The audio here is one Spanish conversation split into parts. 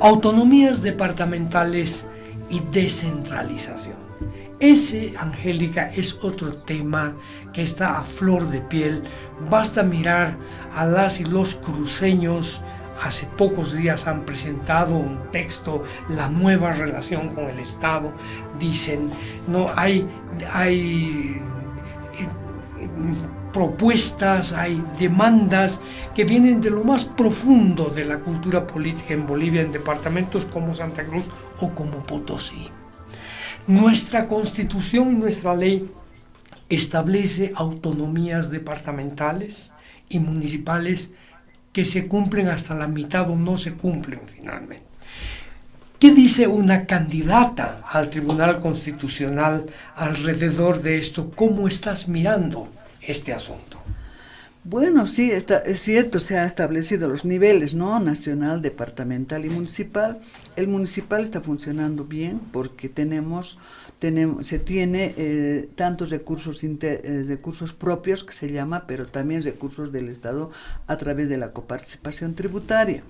Autonomías departamentales y descentralización. Ese, Angélica, es otro tema que está a flor de piel. Basta mirar a las y los cruceños. Hace pocos días han presentado un texto, la nueva relación con el Estado. Dicen, no hay propuestas, hay demandas que vienen de lo más profundo de la cultura política en Bolivia, en departamentos como Santa Cruz o como Potosí. Nuestra Constitución y nuestra ley establece autonomías departamentales y municipales que se cumplen hasta la mitad o no se cumplen finalmente. ¿Qué dice una candidata al Tribunal Constitucional alrededor de esto? ¿Cómo estás mirando este asunto? Bueno, sí, es cierto, se han establecido los niveles, ¿no? Nacional, departamental y municipal. El municipal está funcionando bien porque se tiene tantos recursos propios, que se llama, pero también recursos del Estado a través de la coparticipación tributaria.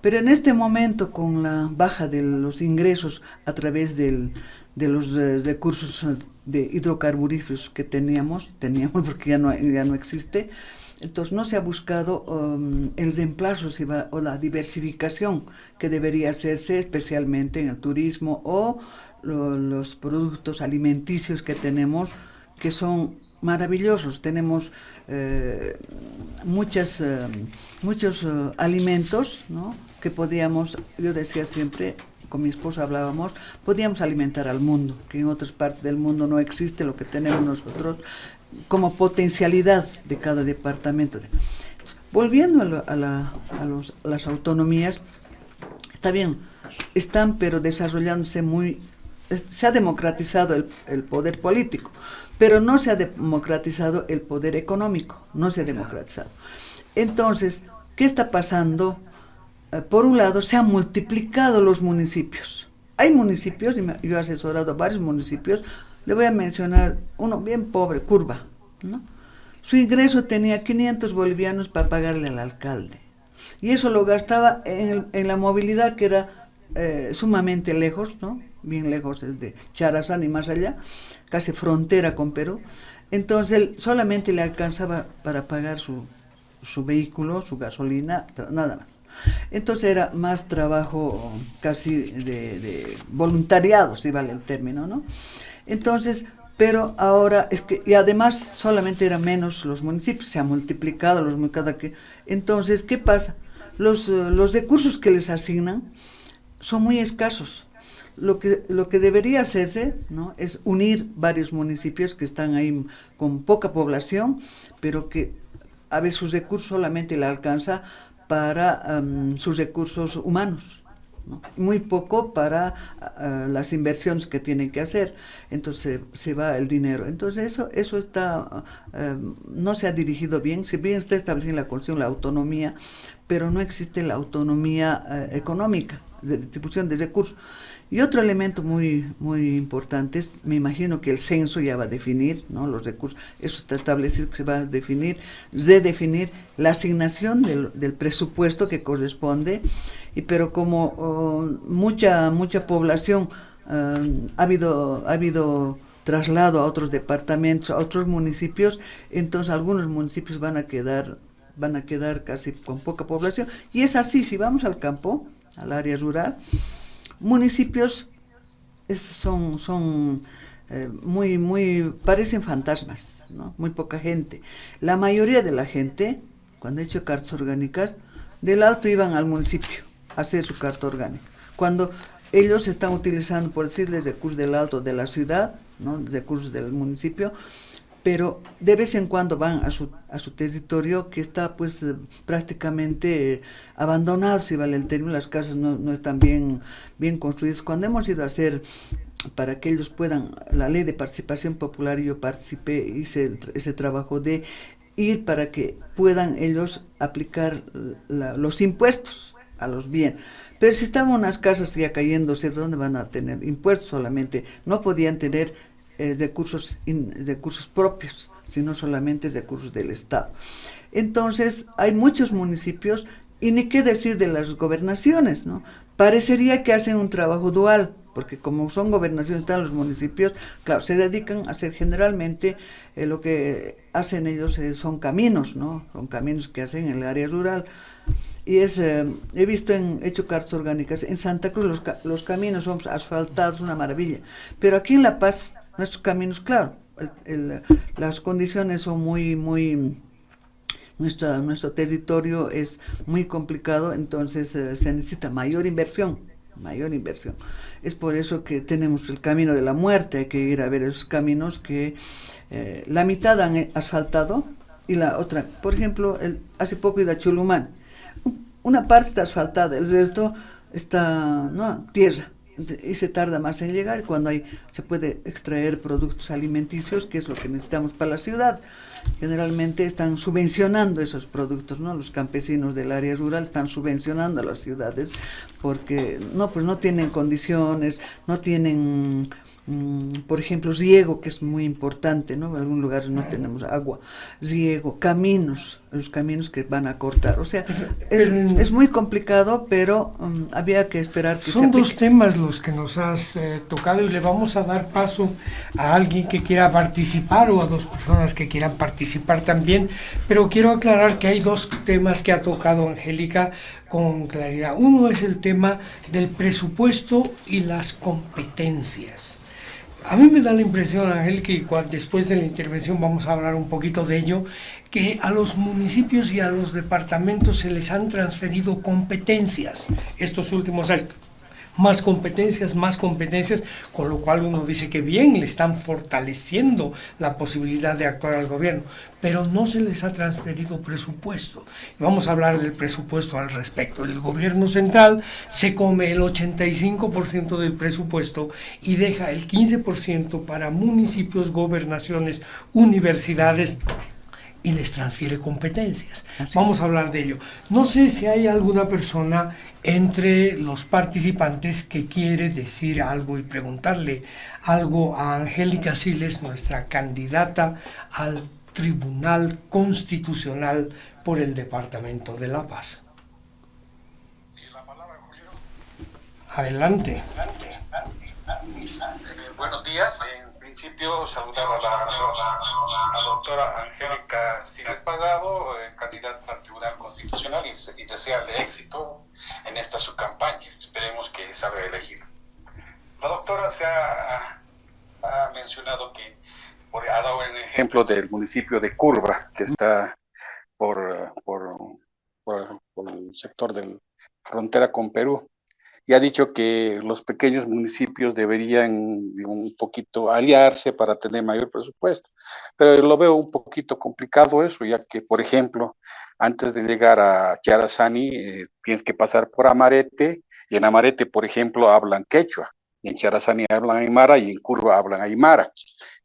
Pero en este momento, con la baja de los ingresos a través de los recursos de hidrocarburíferos que teníamos porque ya no existe, entonces no se ha buscado el reemplazo o la diversificación que debería hacerse especialmente en el turismo o los productos alimenticios que tenemos, que son maravillosos. Tenemos muchos alimentos, ¿no? Que yo decía siempre, con mi esposa hablábamos, podíamos alimentar al mundo, que en otras partes del mundo no existe lo que tenemos nosotros como potencialidad de cada departamento. Volviendo a las autonomías, está bien, están pero desarrollándose se ha democratizado el poder político, pero no se ha democratizado el poder económico, no se ha democratizado. Entonces, ¿qué está pasando? Por un lado, se han multiplicado los municipios. Hay municipios, y yo he asesorado a varios municipios, le voy a mencionar uno bien pobre, Curva, ¿no? Su ingreso tenía 500 bolivianos para pagarle al alcalde. Y eso lo gastaba en la movilidad, que era sumamente lejos, ¿no? Bien lejos desde Charazán y más allá, casi frontera con Perú. Entonces él solamente le alcanzaba para pagar su vehículo, su gasolina, nada más. Entonces era más trabajo casi de voluntariado, si vale el término, ¿no? Entonces, pero ahora y además solamente eran menos los municipios, se han multiplicado entonces, ¿qué pasa? Los recursos que les asignan son muy escasos. Lo que debería hacerse, ¿no? Es unir varios municipios que están ahí con poca población, pero que a veces sus recursos solamente le alcanza para sus recursos humanos, ¿no? Muy poco para las inversiones que tienen que hacer. Entonces se va el dinero. Entonces eso está no se ha dirigido bien. Si bien está establecida en la Constitución la autonomía, pero no existe la autonomía económica de distribución de recursos. Y otro elemento muy, muy importante es, me imagino que el censo ya va a definir, ¿no? Los recursos, eso está establecido que se va a redefinir la asignación del presupuesto que corresponde, pero como mucha población ha habido traslado a otros departamentos, a otros municipios, entonces algunos municipios van a quedar casi con poca población, y es así. Si vamos al campo, al área rural, municipios son parecen fantasmas, ¿no? Muy poca gente. La mayoría de la gente, cuando he hecho cartas orgánicas, del Alto iban al municipio a hacer su carta orgánica. Cuando ellos están utilizando, por decirles, recursos del Alto de la ciudad, ¿no? Recursos del municipio, pero de vez en cuando van a su territorio, que está pues prácticamente abandonado, si vale el término. Las casas no están bien construidas. Cuando hemos ido a hacer, para que ellos puedan, la ley de participación popular, yo participé, hice ese trabajo de ir para que puedan ellos aplicar los impuestos a los bienes. Pero si estaban unas casas ya cayéndose, ¿dónde van a tener impuestos? Solamente no podían tener recursos propios, sino solamente recursos del Estado. Entonces, hay muchos municipios Y ni qué decir de las gobernaciones, ¿no? Parecería que hacen un trabajo dual, porque como son gobernaciones, están los municipios, claro, se dedican a hacer generalmente lo que hacen ellos son caminos, ¿no? Son caminos que hacen en el área rural. Y he visto hecho cartas orgánicas, en Santa Cruz los caminos son asfaltados, una maravilla. Pero aquí en La Paz, nuestros caminos, claro, las condiciones son muy. Nuestro territorio es muy complicado, entonces se necesita mayor inversión, mayor inversión. Es por eso que tenemos el camino de la muerte, hay que ir a ver esos caminos que la mitad han asfaltado y la otra, por ejemplo, hace poco he ido a Chulumán, una parte está asfaltada, el resto está tierra. Y se tarda más en llegar cuando se puede extraer productos alimenticios, que es lo que necesitamos para la ciudad. Generalmente están subvencionando esos productos, ¿no? Los campesinos del área rural están subvencionando a las ciudades porque pues no tienen condiciones, no tienen, por ejemplo, riego, que es muy importante, ¿no? En algunos lugares no tenemos agua, riego, caminos, los caminos que van a cortar. O sea, es muy complicado, pero había que esperar que son dos temas los que nos has tocado, y le vamos a dar paso a alguien que quiera participar o a dos personas que quieran participar también, pero quiero aclarar que hay dos temas que ha tocado Angélica con claridad. Uno es el tema del presupuesto y las competencias. A mí me da la impresión, Ángel, que después de la intervención vamos a hablar un poquito de ello, que a los municipios y a los departamentos se les han transferido competencias estos últimos años. Más competencias, con lo cual uno dice que bien, le están fortaleciendo la posibilidad de actuar al gobierno, pero no se les ha transferido presupuesto. Vamos a hablar del presupuesto al respecto. El gobierno central se come el 85% del presupuesto y deja el 15% para municipios, gobernaciones, universidades, y les transfiere competencias. Vamos a hablar de ello. No sé si hay alguna persona entre los participantes que quiere decir algo y preguntarle algo a Angélica Siles, nuestra candidata al Tribunal Constitucional por el Departamento de La Paz. Sí, la palabra, Julio. Adelante. Buenos días. En principio, saludar a la doctora Angélica Siles Pagado, candidata al Tribunal Constitucional, y desearle éxito en esta su campaña. Esperemos que salga elegida. La doctora ha mencionado que ha dado el ejemplo del municipio de Curva, que está por el sector de frontera con Perú. Y ha dicho que los pequeños municipios deberían un poquito aliarse para tener mayor presupuesto. Pero lo veo un poquito complicado eso, ya que, por ejemplo, antes de llegar a Charazani, tienes que pasar por Amarete, y en Amarete, por ejemplo, hablan quechua, y en Charazani hablan aymara, y en Curva hablan aymara.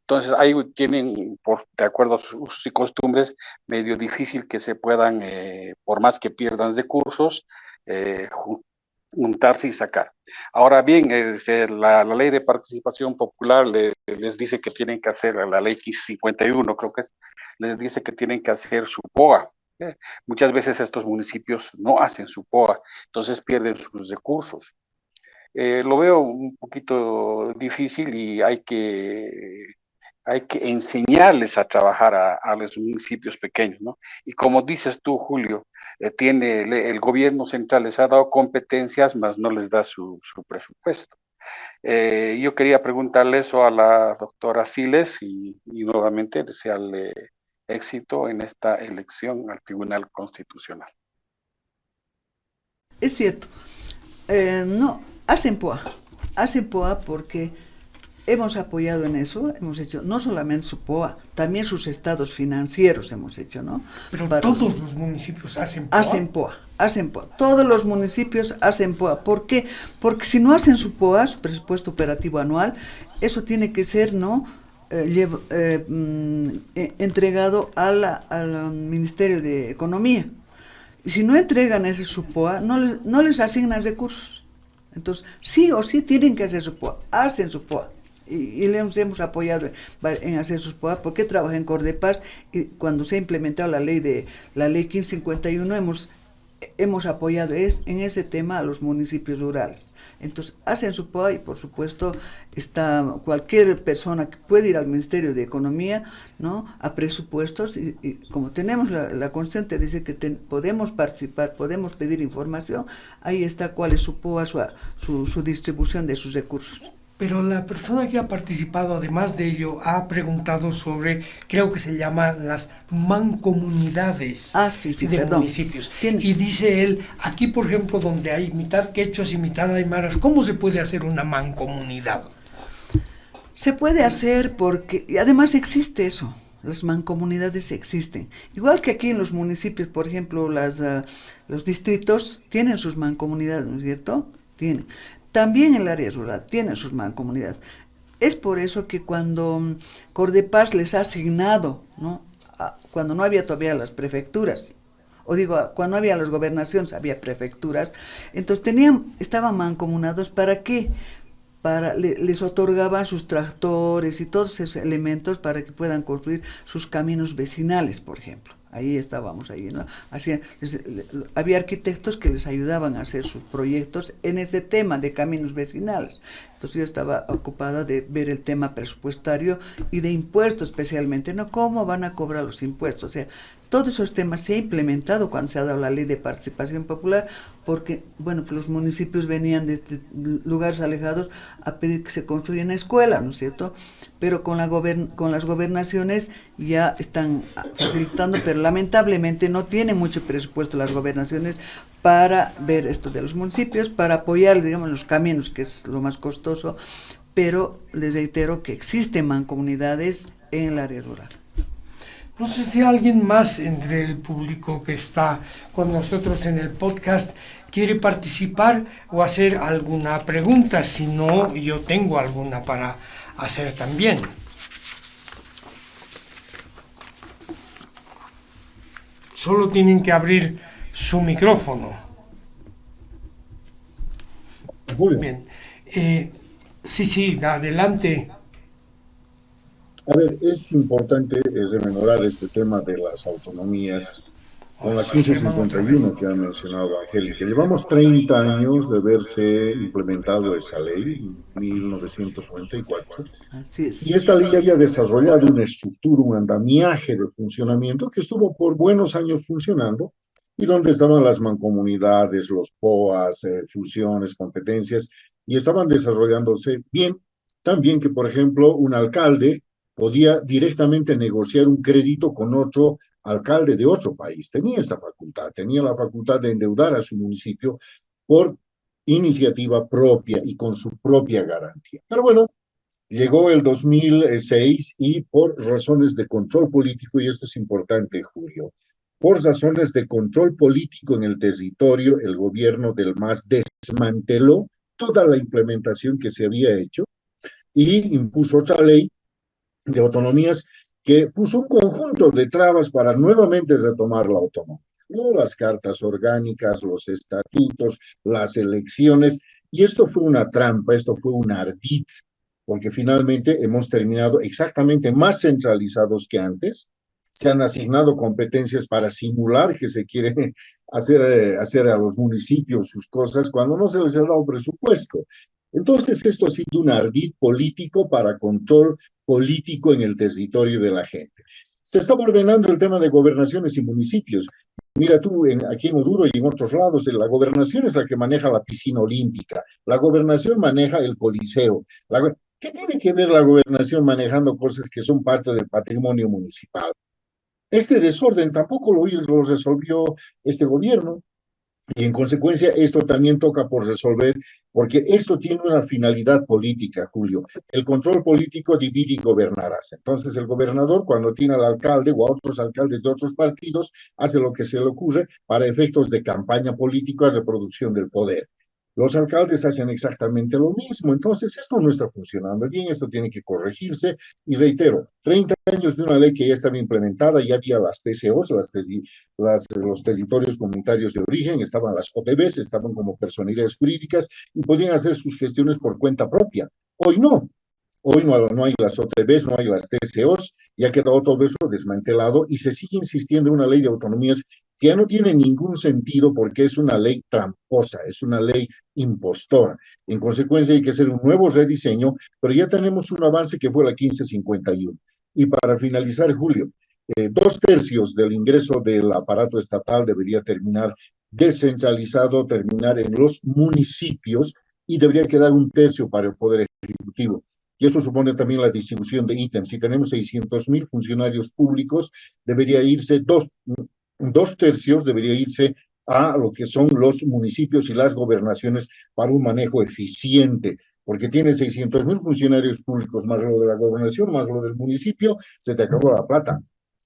Entonces, ahí tienen, de acuerdo a sus usos y costumbres, medio difícil que se puedan, por más que pierdan recursos, juntarse y sacar. Ahora bien, la ley de participación popular les dice que tienen que hacer, la ley 51 creo que les dice que tienen que hacer su POA. Muchas veces estos municipios no hacen su POA, entonces pierden sus recursos. Lo veo un poquito difícil y hay que enseñarles a trabajar a los municipios pequeños, ¿no? Y como dices tú, Julio, el gobierno central les ha dado competencias, mas no les da su presupuesto. Yo quería preguntarle eso a la doctora Siles y nuevamente desearle éxito en esta elección al Tribunal Constitucional. Es cierto, no, hacen POA porque hemos apoyado en eso, hemos hecho no solamente su POA, también sus estados financieros hemos hecho, ¿no? Pero todos los municipios hacen POA. Hacen POA. Todos los municipios hacen POA. ¿Por qué? Porque si no hacen su POA, su presupuesto operativo anual, eso tiene que ser, ¿no? Entregado al Ministerio de Economía. Y si no entregan ese su POA, no les asignan recursos. Entonces, sí o sí tienen que hacer su POA. Hacen su POA. Y les hemos apoyado en hacer sus POA, porque trabajé en Cordepaz y cuando se ha implementado la ley 1551 hemos apoyado en ese tema a los municipios rurales. Entonces, hacen su POA y, por supuesto, está cualquier persona que puede ir al Ministerio de Economía, ¿no?, a presupuestos y como tenemos la Constitución te dice que podemos participar, podemos pedir información, ahí está cuál es su POA, su distribución de sus recursos. Pero la persona que ha participado, además de ello, ha preguntado sobre, creo que se llaman las mancomunidades de municipios. Y dice él, aquí por ejemplo, donde hay mitad quechuas y mitad aymaras, ¿cómo se puede hacer una mancomunidad? Se puede hacer porque, y además existe eso, las mancomunidades existen. Igual que aquí en los municipios, por ejemplo, los distritos tienen sus mancomunidades, ¿no es cierto? Tienen. También el área rural tiene sus mancomunidades. Es por eso que cuando Cordepaz les ha asignado, ¿no?, cuando no había todavía las prefecturas, cuando no había las gobernaciones, había prefecturas, entonces estaban mancomunados. ¿Para qué? Les otorgaban sus tractores y todos esos elementos para que puedan construir sus caminos vecinales, por ejemplo. Ahí estábamos, ¿no? Había arquitectos que les ayudaban a hacer sus proyectos en ese tema de caminos vecinales. Entonces yo estaba ocupada de ver el tema presupuestario y de impuestos especialmente, ¿no? ¿Cómo van a cobrar los impuestos? O sea, todos esos temas se ha implementado cuando se ha dado la ley de participación popular, porque, bueno, pues los municipios venían de lugares alejados a pedir que se construyan escuelas, ¿no es cierto? Pero con las gobernaciones ya están facilitando, pero lamentablemente no tienen mucho presupuesto las gobernaciones para ver esto de los municipios, para apoyar, digamos, los caminos, que es lo más costoso, pero les reitero que existen mancomunidades en el área rural. No sé si alguien más entre el público que está con nosotros en el podcast quiere participar o hacer alguna pregunta. Si no, yo tengo alguna para hacer también. Solo tienen que abrir su micrófono. Bien. Sí, adelante. A ver, es importante rememorar este tema de las autonomías con la 1561 que ha mencionado Angélica. Llevamos 30 años de haberse implementado esa ley, en 1994. Así es. Y esta ley había desarrollado una estructura, un andamiaje de funcionamiento que estuvo por buenos años funcionando, y donde estaban las mancomunidades, los POAs, funciones, competencias, y estaban desarrollándose bien. También que, por ejemplo, un alcalde podía directamente negociar un crédito con otro alcalde de otro país. Tenía esa facultad, tenía la facultad de endeudar a su municipio por iniciativa propia y con su propia garantía. Pero bueno, llegó el 2006 y por razones de control político, y esto es importante, Julio, por razones de control político en el territorio, el gobierno del MAS desmanteló toda la implementación que se había hecho y impuso otra ley de autonomías que puso un conjunto de trabas para nuevamente retomar la autonomía, ¿no? Las cartas orgánicas, los estatutos, las elecciones, y esto fue una trampa, esto fue un ardid, porque finalmente hemos terminado exactamente más centralizados que antes. Se han asignado competencias para simular que se quiere hacer a los municipios sus cosas cuando no se les ha dado presupuesto. Entonces esto ha sido un ardid político para control político en el territorio de la gente. Se está ordenando el tema de gobernaciones y municipios. Mira tú, aquí en Oruro y en otros lados, la gobernación es la que maneja la piscina olímpica, la gobernación maneja el coliseo. ¿Qué tiene que ver la gobernación manejando cosas que son parte del patrimonio municipal? Este desorden tampoco lo resolvió este gobierno. Y en consecuencia, esto también toca por resolver, porque esto tiene una finalidad política, Julio. El control político divide y gobernarás. Entonces, el gobernador, cuando tiene al alcalde o a otros alcaldes de otros partidos, hace lo que se le ocurre para efectos de campaña política, reproducción del poder. Los alcaldes hacen exactamente lo mismo. Entonces, esto no está funcionando bien, esto tiene que corregirse. Y reitero, 30 años de una ley que ya estaba implementada, ya había las TCOs, los territorios comunitarios de origen, estaban las OTBs, estaban como personalidades jurídicas y podían hacer sus gestiones por cuenta propia. Hoy no. Hoy no hay las OTBs, no hay las TCOs, y ha quedado todo eso desmantelado y se sigue insistiendo en una ley de autonomías que ya no tiene ningún sentido porque es una ley tramposa, es una ley impostora. En consecuencia hay que hacer un nuevo rediseño, pero ya tenemos un avance que fue la 1551. Y para finalizar, Julio, 2/3 del ingreso del aparato estatal debería terminar descentralizado, terminar en los municipios y debería quedar 1/3 para el Poder Ejecutivo. Y eso supone también la distribución de ítems. Si tenemos 600.000 funcionarios públicos, debería irse 2/3 debería irse a lo que son los municipios y las gobernaciones para un manejo eficiente, porque tiene 600.000 funcionarios públicos más lo de la gobernación, más lo del municipio, se te acabó la plata.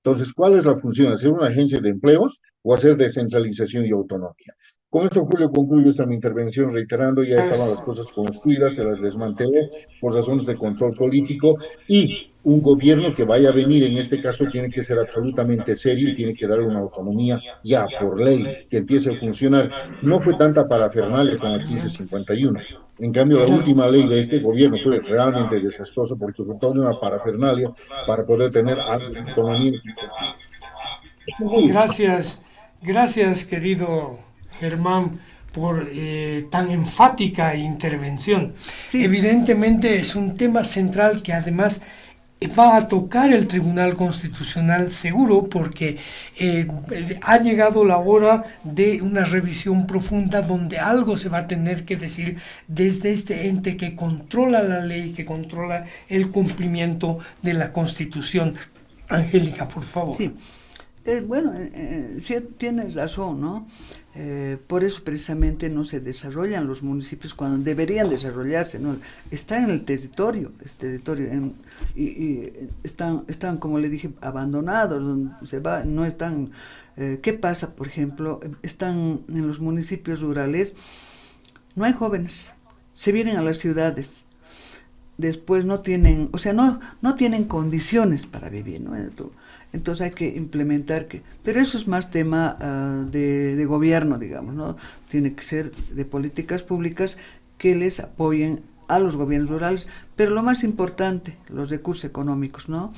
Entonces, ¿cuál es la función? ¿Hacer una agencia de empleos o hacer descentralización y autonomía? Con esto, Julio, concluyo esta mi intervención reiterando, ya estaban las cosas construidas, se las desmanteló por razones de control político y un gobierno que vaya a venir, en este caso, tiene que ser absolutamente serio y tiene que dar una autonomía ya por ley, que empiece a funcionar. No fue tanta parafernalia con el 1551. En cambio, la última ley de este gobierno fue realmente desastroso porque fue toda una parafernalia para poder tener autonomía. Gracias, querido Germán, por tan enfática intervención. Sí. Evidentemente es un tema central que además va a tocar el Tribunal Constitucional seguro, porque ha llegado la hora de una revisión profunda donde algo se va a tener que decir desde este ente que controla la ley, que controla el cumplimiento de la Constitución. Angélica, por favor. Sí. Bueno, sí tienes razón, ¿no? Por eso precisamente no se desarrollan los municipios cuando deberían desarrollarse, ¿no? Están en el territorio, y están, como le dije, abandonados, donde se va, no están. ¿Qué pasa, por ejemplo? Están en los municipios rurales, no hay jóvenes, se vienen a las ciudades. Después no tienen, o sea, no tienen condiciones para vivir, ¿no? Entonces hay que implementar pero eso es más tema de gobierno, digamos, ¿no? Tiene que ser de políticas públicas que les apoyen a los gobiernos rurales, pero lo más importante, los recursos económicos, ¿no?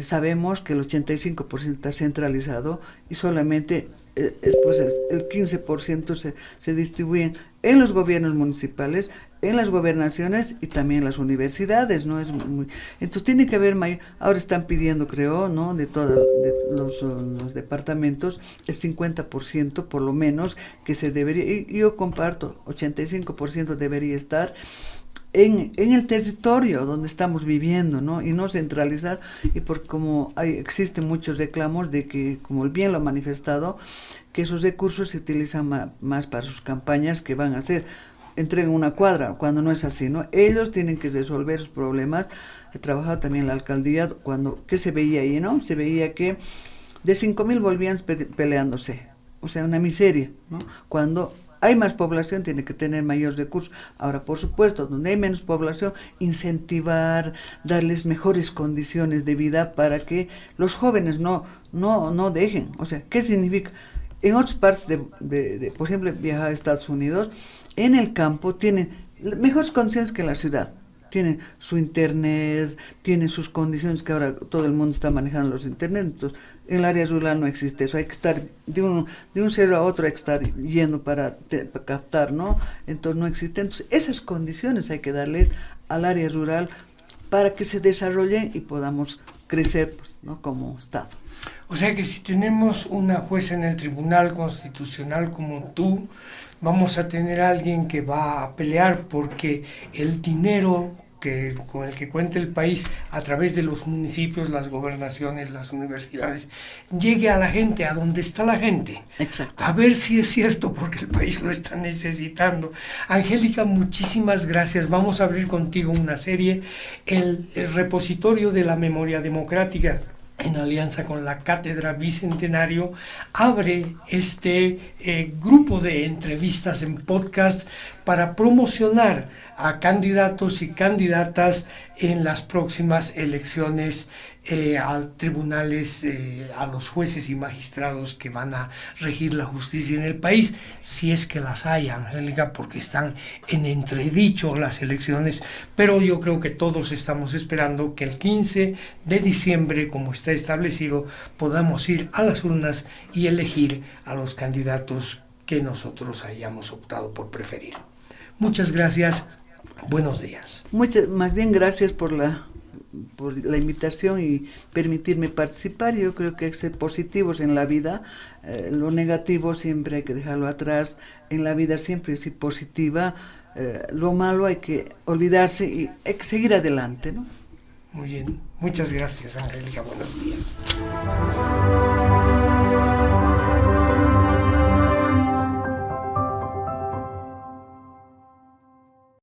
Sabemos que el 85% está centralizado y solamente después el 15% se distribuyen en los gobiernos municipales, en las gobernaciones y también en las universidades, ¿no? Entonces tiene que haber mayor. Ahora están pidiendo, creo, ¿no? De todos los departamentos, el 50% por lo menos que se debería, y yo comparto, 85% debería estar en el territorio donde estamos viviendo, ¿no? Y no centralizar, y porque como existen muchos reclamos de que, como bien lo ha manifestado, que esos recursos se utilizan más para sus campañas que van a hacer. Entregan una cuadra, cuando no es así, ¿no? Ellos tienen que resolver sus problemas. He trabajado también en la alcaldía, ¿qué se veía ahí, no? Se veía que de 5,000 volvían peleándose, o sea, una miseria, ¿no? Cuando hay más población, tiene que tener mayores recursos. Ahora, por supuesto, donde hay menos población, incentivar, darles mejores condiciones de vida para que los jóvenes no dejen. O sea, ¿qué significa? En otras partes por ejemplo, viajar a Estados Unidos, en el campo tienen mejores condiciones que en la ciudad. Tienen su internet, tienen sus condiciones que ahora todo el mundo está manejando los internet. Entonces, en el área rural no existe eso. Hay que estar de un cerro a otro, hay que estar yendo para captar, ¿no? Entonces no existe. Entonces, esas condiciones hay que darles al área rural para que se desarrollen y podamos crecer, pues, ¿no? Como Estado. O sea que si tenemos una jueza en el Tribunal Constitucional como tú, vamos a tener a alguien que va a pelear porque el dinero con el que cuenta el país a través de los municipios, las gobernaciones, las universidades, llegue a la gente, a donde está la gente. Exacto. A ver si es cierto, porque el país lo está necesitando. Angélica, muchísimas gracias. Vamos a abrir contigo una serie, el repositorio de la memoria democrática, en alianza con la Cátedra Bicentenario, abre este grupo de entrevistas en podcast para promocionar a candidatos y candidatas en las próximas elecciones a tribunales, a los jueces y magistrados que van a regir la justicia en el país, si es que las hay, Angélica, porque están en entredicho las elecciones, pero yo creo que todos estamos esperando que el 15 de diciembre, como está establecido, podamos ir a las urnas y elegir a los candidatos que nosotros hayamos optado por preferir. Muchas gracias, buenos días. Más bien gracias por la invitación y permitirme participar. Yo creo que hay que ser positivos en la vida, lo negativo siempre hay que dejarlo atrás, en la vida siempre ser positiva, lo malo hay que olvidarse y hay que seguir adelante, ¿no? Muy bien, muchas gracias, Angélica, buenos días.